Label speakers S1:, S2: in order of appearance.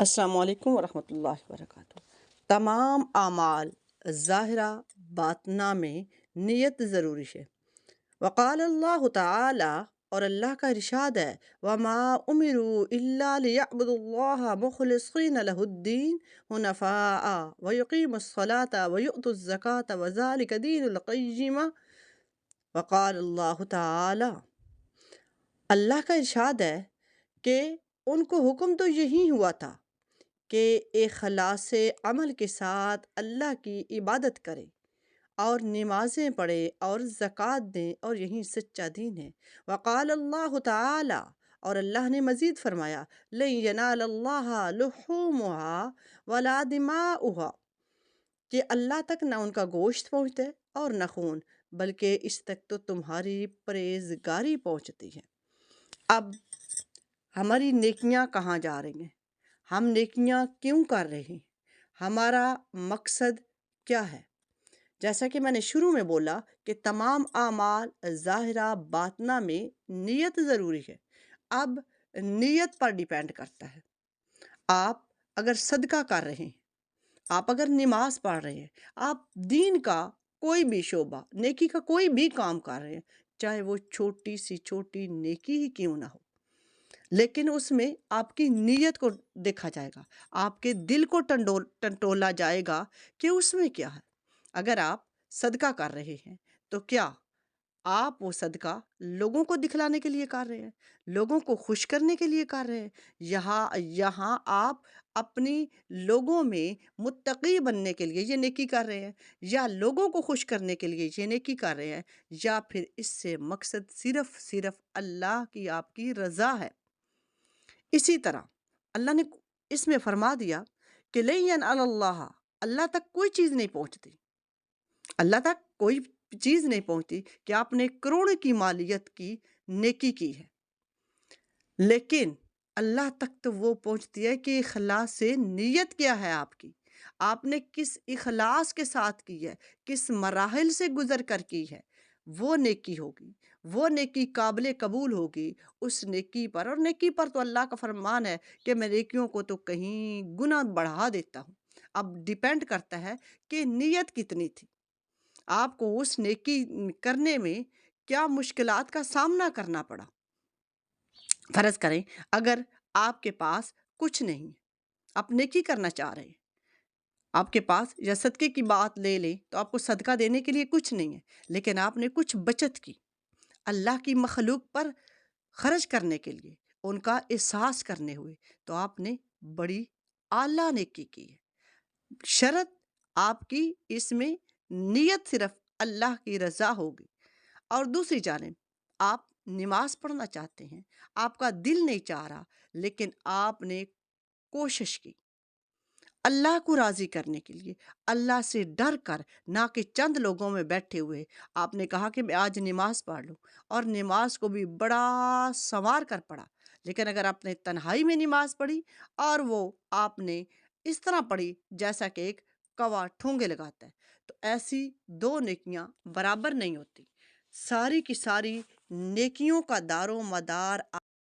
S1: السلام علیکم ورحمۃ اللہ وبرکاتہ۔ تمام اعمال ظاہرہ باطنہ میں نیت ضروری ہے۔ وقال اللہ تعالی، اور اللہ کا ارشاد ہے، وَمَا أُمِرُوا إِلَّا لِيَعْبُدُوا اللَّهَ مُخْلِصِينَ لَهُ الدِّينَ حُنَفَاءَ وَيُقِيمُوا الصَّلَاةَ وَيُؤْتُوا الزَّكَاةَ وَذَلِكَ دِينُ الْقَيِّمَةِ۔ وقال اللہ تعالی، اللہ کا ارشاد ہے کہ ان کو حکم تو یہی ہوا تھا کہ اخلاص عمل کے ساتھ اللہ کی عبادت کرے اور نمازیں پڑھے اور زکوٰۃ دیں، اور یہی سچا دین ہے۔ وقال اللہ تعالی، اور اللہ نے مزید فرمایا، لن ینال اللہ لحومها ولا دماؤها، کہ اللہ تک نہ ان کا گوشت پہنچتا ہے اور نہ خون، بلکہ اس تک تو تمہاری پرہیزگاری پہنچتی ہے۔ اب ہماری نیکیاں کہاں جا رہی ہیں؟ ہم نیکیاں کیوں کر رہے ہیں؟ ہمارا مقصد کیا ہے؟ جیسا کہ میں نے شروع میں بولا کہ تمام اعمال ظاہرہ باطنہ میں نیت ضروری ہے۔ اب نیت پر ڈیپینڈ کرتا ہے۔ آپ اگر صدقہ کر رہے ہیں، آپ اگر نماز پڑھ رہے ہیں، آپ دین کا کوئی بھی شعبہ، نیکی کا کوئی بھی کام کر رہے ہیں، چاہے وہ چھوٹی سی چھوٹی نیکی ہی کیوں نہ ہو، لیکن اس میں آپ کی نیت کو دیکھا جائے گا، آپ کے دل کو ٹنٹولا جائے گا کہ اس میں کیا ہے۔ اگر آپ صدقہ کر رہے ہیں تو کیا آپ وہ صدقہ لوگوں کو دکھلانے کے لیے کر رہے ہیں، لوگوں کو خوش کرنے کے لیے کر رہے ہیں؟ یہاں آپ اپنی لوگوں میں متقی بننے کے لیے یہ نیکی کر رہے ہیں، یا لوگوں کو خوش کرنے کے لیے یہ نیکی کر رہے ہیں، یا پھر اس سے مقصد صرف اللہ کی آپ کی رضا ہے؟ اسی طرح اللہ نے اس میں فرما دیا کہ لن ینال اللہ، اللہ تک کوئی چیز نہیں پہنچتی، اللہ تک کوئی چیز نہیں پہنچتی کہ آپ نے کروڑ کی مالیت کی نیکی کی ہے، لیکن اللہ تک تو وہ پہنچتی ہے کہ اخلاص سے نیت کیا ہے آپ کی، آپ نے کس اخلاص کے ساتھ کی ہے، کس مراحل سے گزر کر کی ہے، وہ نیکی ہوگی، وہ نیکی قابل قبول ہوگی اس نیکی پر۔ اور نیکی پر تو اللہ کا فرمان ہے کہ میں نیکیوں کو تو کہیں گنا بڑھا دیتا ہوں۔ اب ڈیپینڈ کرتا ہے کہ نیت کتنی تھی، آپ کو اس نیکی کرنے میں کیا مشکلات کا سامنا کرنا پڑا۔ فرض کریں اگر آپ کے پاس کچھ نہیں ہے، آپ نیکی کرنا چاہ رہے ہیں، آپ کے پاس، یا صدقے کی بات لے لیں تو آپ کو صدقہ دینے کے لیے کچھ نہیں ہے، لیکن آپ نے کچھ بچت کی اللہ کی مخلوق پر خرچ کرنے کے لیے، ان کا احساس کرنے ہوئے، تو آپ نے بڑی اعلیٰ نیکی کی ہے۔ شرط آپ کی اس میں نیت صرف اللہ کی رضا ہوگی۔ اور دوسری جانب آپ نماز پڑھنا چاہتے ہیں، آپ کا دل نہیں چاہ رہا، لیکن آپ نے کوشش کی اللہ کو راضی کرنے کے لیے، اللہ سے ڈر کر، نہ کہ چند لوگوں میں بیٹھے ہوئے آپ نے کہا کہ میں آج نماز پڑھ لوں، اور نماز کو بھی بڑا سنوار کر پڑھا۔ لیکن اگر آپ نے تنہائی میں نماز پڑھی اور وہ آپ نے اس طرح پڑھی جیسا کہ ایک کوا ٹھونگے لگاتا ہے، تو ایسی دو نیکیاں برابر نہیں ہوتی۔ ساری کی ساری نیکیوں کا دار و مدار